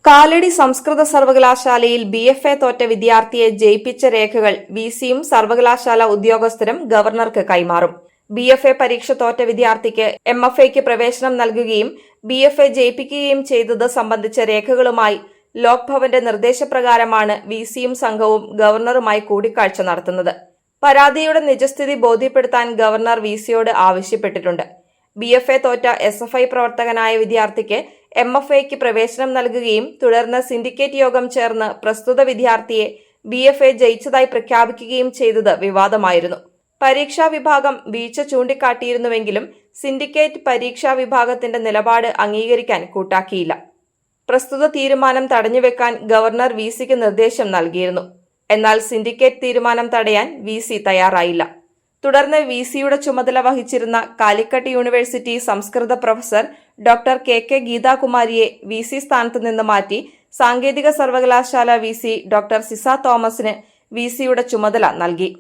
കാലടി സംസ്കൃത സർവകലാശാലയിൽ BFA തോറ്റ വിദ്യാർത്ഥിയെ ജയിപ്പിച്ച രേഖകൾ വിസിയും സർവകലാശാല ഉദ്യോഗസ്ഥരും ഗവർണർക്ക് കൈമാറും. BFA പരീക്ഷ തോറ്റ വിദ്യാർത്ഥിക്ക് MFAയ്ക്ക് പ്രവേശനം നൽകുകയും BFA ജയിപ്പിക്കുകയും ചെയ്തത് സംബന്ധിച്ച രേഖകളുമായി ലോക് ഭവന്റെ നിർദ്ദേശപ്രകാരമാണ് വിസിയും സംഘവും ഗവർണറുമായി കൂടിക്കാഴ്ച നടത്തുന്നത്. പരാതിയുടെ നിജസ്ഥിതി ബോധ്യപ്പെടുത്താൻ ഗവർണർ വിസിയോട് ആവശ്യപ്പെട്ടിട്ടുണ്ട്. BFA തോറ്റ SFI പ്രവർത്തകനായ വിദ്യാർത്ഥിക്ക് MFAയ്ക്ക് പ്രവേശനം നൽകുകയും തുടർന്ന് സിൻഡിക്കേറ്റ് യോഗം ചേർന്ന് പ്രസ്തുത വിദ്യാർത്ഥിയെ BFA ജയിച്ചതായി പ്രഖ്യാപിക്കുകയും ചെയ്തത് വിവാദമായിരുന്നു. പരീക്ഷാ വിഭാഗം വീഴ്ച ചൂണ്ടിക്കാട്ടിയിരുന്നുവെങ്കിലും സിൻഡിക്കേറ്റ് പരീക്ഷാ വിഭാഗത്തിന്റെ നിലപാട് അംഗീകരിക്കാൻ കൂട്ടാക്കിയില്ല. പ്രസ്തുത തീരുമാനം തടഞ്ഞുവെക്കാൻ ഗവർണർ വിസിക്ക് നിർദ്ദേശം നൽകിയിരുന്നു. എന്നാൽ സിൻഡിക്കേറ്റ് തീരുമാനം തടയാൻ വിസി തയ്യാറായില്ല. തുടർന്ന് വിസിയുടെ ചുമതല വഹിച്ചിരുന്ന കാലിക്കറ്റ് യൂണിവേഴ്സിറ്റി സംസ്കൃത പ്രൊഫസർ ഡോക്ടർ KK ഗീതാകുമാരിയെ വിസി സ്ഥാനത്ത് നിന്ന് മാറ്റി സാങ്കേതിക സർവകലാശാല വിസി ഡോക്ടർ സിസ തോമസിന് വിസിയുടെ ചുമതല നൽകി.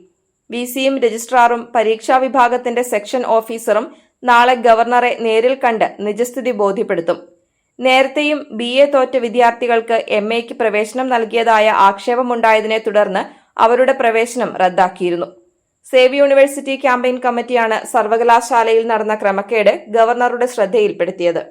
വിസിയും രജിസ്ട്രാറും പരീക്ഷാ വിഭാഗത്തിന്റെ സെക്ഷൻ ഓഫീസറും നാളെ ഗവർണറെ നേരിൽ കണ്ട് നിജസ്ഥിതി ബോധ്യപ്പെടുത്തും. നേരത്തെയും BA തോറ്റ വിദ്യാർത്ഥികൾക്ക് MAയ്ക്ക് പ്രവേശനം നൽകിയതായ ആക്ഷേപമുണ്ടായതിനെ തുടർന്ന് അവരുടെ പ്രവേശനം റദ്ദാക്കിയിരുന്നു. സേവ് യൂണിവേഴ്സിറ്റി ക്യാമ്പയിൻ കമ്മിറ്റിയാണ് സർവകലാശാലയിൽ നടന്ന ക്രമക്കേട് ഗവർണറുടെ ശ്രദ്ധയിൽപ്പെടുത്തിയത്.